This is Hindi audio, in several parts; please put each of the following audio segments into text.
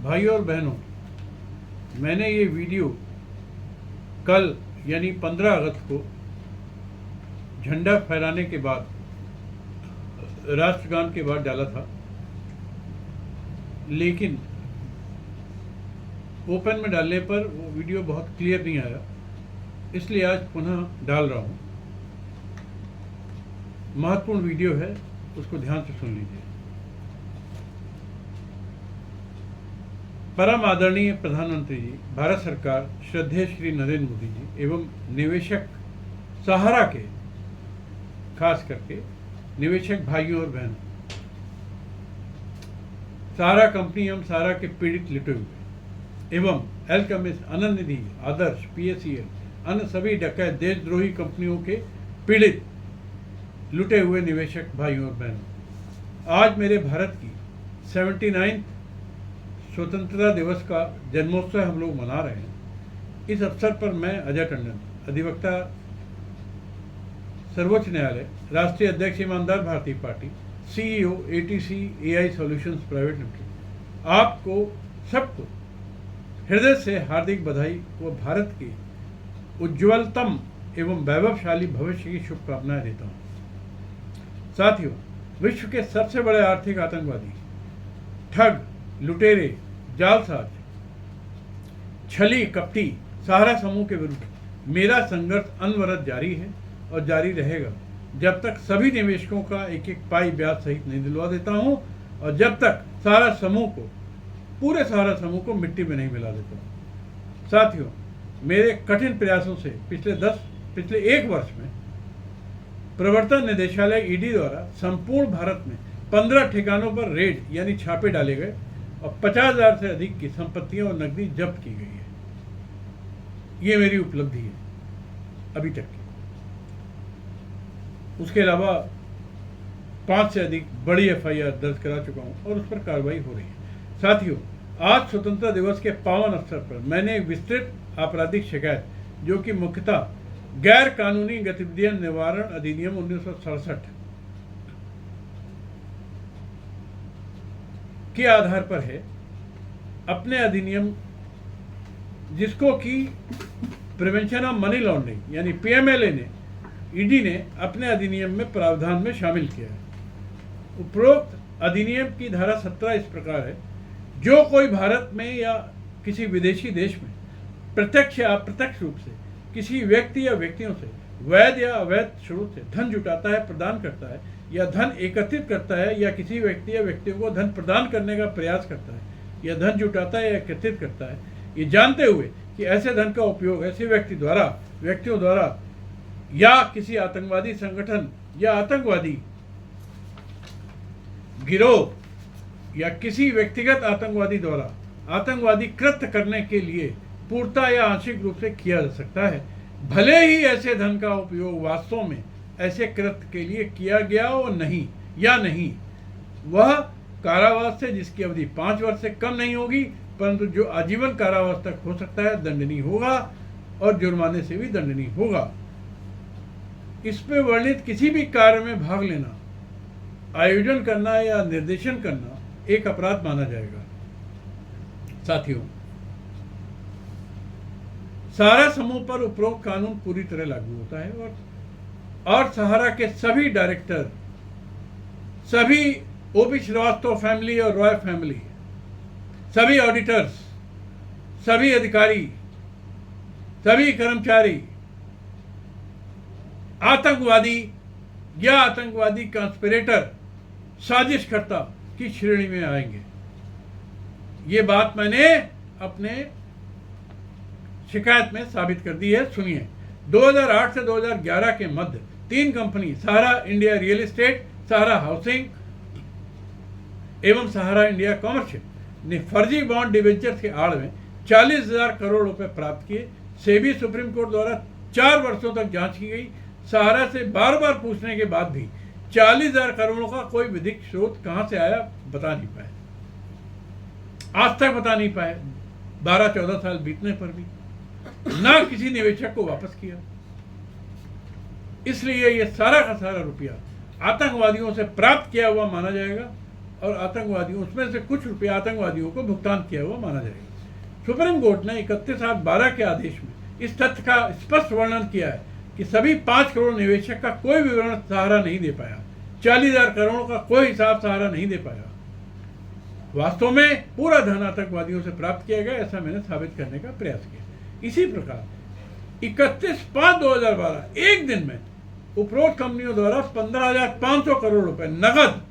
भाइयों और बहनों, मैंने ये वीडियो कल यानी 15 अगस्त को झंडा फहराने के बाद, राष्ट्रगान के बाद डाला था, लेकिन ओपन में डालने पर वो वीडियो बहुत क्लियर नहीं आया, इसलिए आज पुनः डाल रहा हूँ। महत्वपूर्ण वीडियो है, उसको ध्यान से सुन लीजिए। परम आदरणीय प्रधानमंत्री जी, भारत सरकार, श्रद्धेय श्री नरेंद्र मोदी जी एवं निवेशक सहारा के, खास करके निवेशक भाइयों और बहनों, सहारा कंपनी एवं सहारा के पीड़ित लुटे हुए एवं एल्केमिस्ट, अनंत निधि, आदर्श, PACL, अन्य सभी डकैत देशद्रोही कंपनियों के पीड़ित लुटे हुए निवेशक भाइयों और बहनों, आज मेरे भारत की 79 स्वतंत्रता दिवस का जन्मोत्सव हम लोग मना रहे हैं। इस अवसर पर मैं अजय टंडन, अधिवक्ता, सर्वोच्च न्यायालय, राष्ट्रीय अध्यक्ष ईमानदार भारतीय party, CEO ATC AI solutions private limited, आपको सबको हृदय से हार्दिक बधाई व भारत के उज्ज्वलतम एवं वैभवशाली भविष्य की शुभकामनाएं देता हूँ। साथियों, विश्व के सबसे बड़े आर्थिक आतंकवादी, ठग, लुटेरे, जालसाज, छली कपटी सहारा समूह के विरुद्ध मेरा संघर्ष अनवरत जारी है और जारी रहेगा, जब तक सभी निवेशकों का एक एक पाई ब्याज सहित नहीं दिलवा देता हूं और जब तक सहारा समूह को, पूरे सहारा समूह को मिट्टी में नहीं मिला देता हूं। साथियों, मेरे कठिन प्रयासों से पिछले 1 वर्ष में प्रवर्तन निदेशालय ED द्वारा संपूर्ण भारत में 15 ठिकानों पर रेड यानी छापे डाले गए और 50,000 से अधिक की संपत्तियां और नकदी जब्त की गई है। ये मेरी उपलब्धि है अभी तक की। उसके अलावा 5 से अधिक बड़ी FIR दर्ज करा चुका हूं और उस पर कार्रवाई हो रही है। साथियों, आज स्वतंत्रता दिवस के पावन अवसर पर मैंने एक विस्तृत आपराधिक शिकायत, जो कि मुख्यतः गैर कानूनी गतिविधियां निवारण अधिनियम 1967 के आधार पर है, अपने अधिनियम जिसको कि प्रिवेंशन ऑफ मनी लॉन्ड्रिंग यानी PMLA ने, ED ने अपने अधिनियम में प्रावधान में शामिल किया है। उपरोक्त अधिनियम की धारा 17 इस प्रकार है, जो कोई भारत में या किसी विदेशी देश में प्रत्यक्ष या अप्रत्यक्ष रूप से किसी व्यक्ति या व्यक्तियों से वैध या अवैध स्रोत से धन जुटाता है, प्रदान करता है या धन एकत्रित करता है या किसी व्यक्ति या व्यक्तियों को धन प्रदान करने का प्रयास करता है या धन जुटाता है या एकत्रित करता है, ये जानते हुए कि ऐसे धन का उपयोग ऐसे व्यक्तियों द्वारा या किसी आतंकवादी संगठन या आतंकवादी गिरोह या किसी व्यक्तिगत आतंकवादी द्वारा आतंकवादी कृत्य करने के लिए पूर्णतः या आंशिक रूप से किया जा सकता है, भले ही ऐसे धन का उपयोग वास्तव में ऐसे कृत्य के लिए किया गया हो नहीं, वह कारावास से, जिसकी अवधि 5 वर्ष से कम नहीं होगी, परंतु जो आजीवन कारावास तक हो सकता है, दंडनीय होगा और जुर्माने से भी दंडनीय होगा। इसमें वर्णित किसी भी कार्य में भाग लेना, आयोजन करना या निर्देशन करना एक अपराध माना जाएगा। साथियों, सहारा समूह पर उपरोक्त कानून पूरी तरह लागू होता है और सहारा के सभी डायरेक्टर, सभी OP श्रीवास्तव फैमिली और रॉय फैमिली, सभी ऑडिटर्स, सभी अधिकारी, सभी कर्मचारी आतंकवादी या आतंकवादी कॉन्स्पिरेटर, साजिशकर्ता की श्रेणी में आएंगे। ये बात मैंने अपने शिकायत में साबित कर दी है। सुनिए, 2008 से 2011 के मध्य 3 कंपनी, सहारा इंडिया रियल एस्टेट, सहारा हाउसिंग एवं सहारा इंडिया कॉमर्शियल, ने फर्जी बॉन्ड डिवेंचर्स के आड़ में 40,000 करोड़ रुपए प्राप्त किए। सेबी सुप्रीम कोर्ट द्वारा 4 वर्षों तक जांच की गई। सहारा से बार बार पूछने के बाद भी 40,000 करोड़ों का कोई विधिक स्रोत कहां से आया बता नहीं पाए, आज तक बता नहीं पाए। 12-14 साल बीतने पर भी ना किसी निवेशक को वापस किया। इसलिए ये सारा का सारा रुपया आतंकवादियों से प्राप्त किया हुआ माना जाएगा और आतंकवादियों, उसमें से कुछ रुपये आतंकवादियों को भुगतान किया हुआ माना जाएगा। सुप्रीम कोर्ट ने 31/8/12 के आदेश में इस तथ्य का स्पष्ट वर्णन किया है कि सभी 5 करोड़ निवेशक का कोई विवरण सहारा नहीं दे पाया, 40,000 करोड़ का कोई हिसाब सहारा नहीं दे पाया। वास्तव में पूरा धन आतंकवादियों से प्राप्त किया गया, ऐसा मैंने साबित करने का प्रयास किया। इसी प्रकार 31/5/2012 एक दिन में उपरोक्त कंपनियों द्वारा 15,500 करोड़ रुपए नगद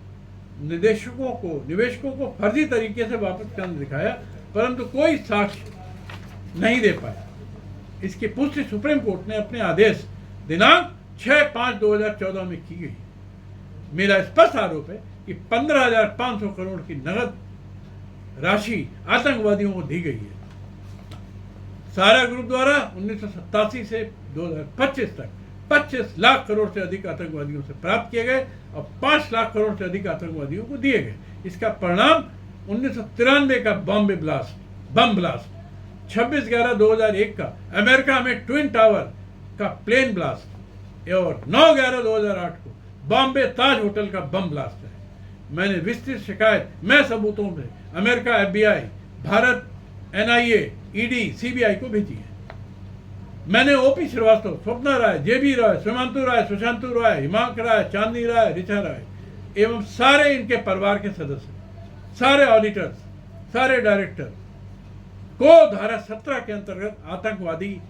निवेशकों को फर्जी तरीके से वापस करने दिखाया, परंतु कोई साक्ष्य नहीं दे पाया। इसकी पुष्टि सुप्रीम कोर्ट ने अपने आदेश दिनांक 6/5/2014 में की गई। मेरा स्पष्ट आरोप है कि 15,500 करोड़ की नगद राशि आतंकवादियों को दी गई है। सहारा ग्रुप द्वारा 1987 से 2025 तक 25 लाख करोड़ से अधिक आतंकवादियों से प्राप्त किए गए और 5 लाख करोड़ से अधिक आतंकवादियों को दिए गए। इसका परिणाम 1993 का बम ब्लास्ट, 26/11/2001 का अमेरिका में ट्विन टावर का प्लेन ब्लास्ट और 9/11/2008 को बॉम्बे ताज होटल का बम ब्लास्ट है। मैंने विस्तृत शिकायत सबूतों में America FBI, Bharat NIA, ED, CBI को भेजी है। मैंने OP श्रीवास्तव, स्वप्ना राय, JB राय, सुमंतु राय, सुशांतु राय, हिमांक राय, चांदनी राय, ऋचा राय एवं सारे इनके परिवार के सदस्य, सारे ऑडिटर्स, सारे डायरेक्टर को धारा 17 के अंतर्गत आतंकवादी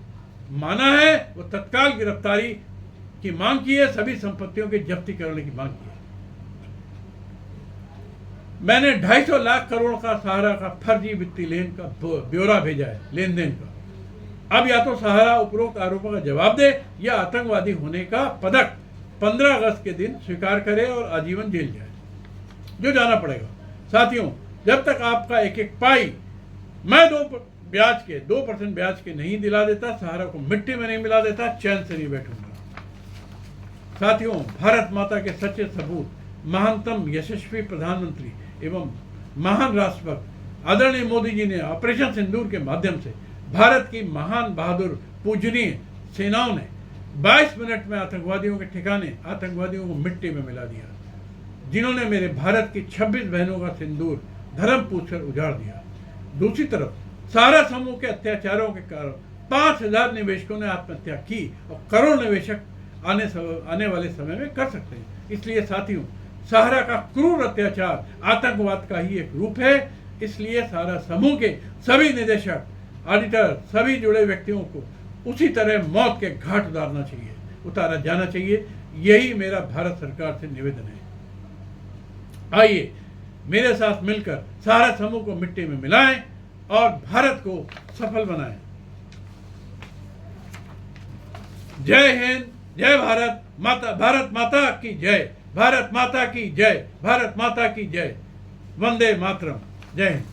माना है। वो तत्काल गिरफ्तारी की मांग की है, सभी संपत्तियों के जब्ती करने की मांग की है। मैंने 250 लाख करोड़ का सहारा का फर्जी वित्तीय लेन का ब्यौरा भेजा है, लेन देन का। अब या तो सहारा उपरोक्त आरोपों का जवाब दे या आतंकवादी होने का पदक 15 अगस्त के दिन स्वीकार करे और आजीवन जेल जाए, जो जाना पड़ेगा। साथियों, जब तक आपका एक एक पाई मैं 2% ब्याज के नहीं दिला देता, सहारा को मिट्टी में नहीं मिला देता, चैन से नहीं बैठूंगा। साथियों, भारत माता के सच्चे सपूत, महानतम यशस्वी प्रधानमंत्री एवं महान राष्ट्रभक्त आदरणीय मोदी जी ने ऑपरेशन सिंदूर के माध्यम से भारत की महान बहादुर पूजनीय सेनाओं ने 22 मिनट में आतंकवादियों के ठिकाने, आतंकवादियों को मिट्टी में मिला दिया, जिन्होंने मेरे भारत की 26 बहनों का सिंदूर धर्म पूछकर उजाड़ दिया। दूसरी तरफ सहारा समूह के अत्याचारों के कारण 5,000 निवेशकों ने आत्महत्या की और करोड़ निवेशक आने वाले समय में कर सकते हैं। इसलिए साथियों, सहारा का क्रूर अत्याचार आतंकवाद का ही एक रूप है। इसलिए सहारा समूह के सभी निदेशक, ऑडिटर, सभी जुड़े व्यक्तियों को उसी तरह मौत के घाट उतारा जाना चाहिए। यही मेरा भारत सरकार से निवेदन है। आइए मेरे साथ मिलकर सहारा समूह को मिट्टी में मिलाएं और भारत को सफल बनाएं। जय हिंद, जय भारत माता, भारत माता की जय, भारत माता की जय, भारत माता की जय, वंदे मातरम। जय हिंद।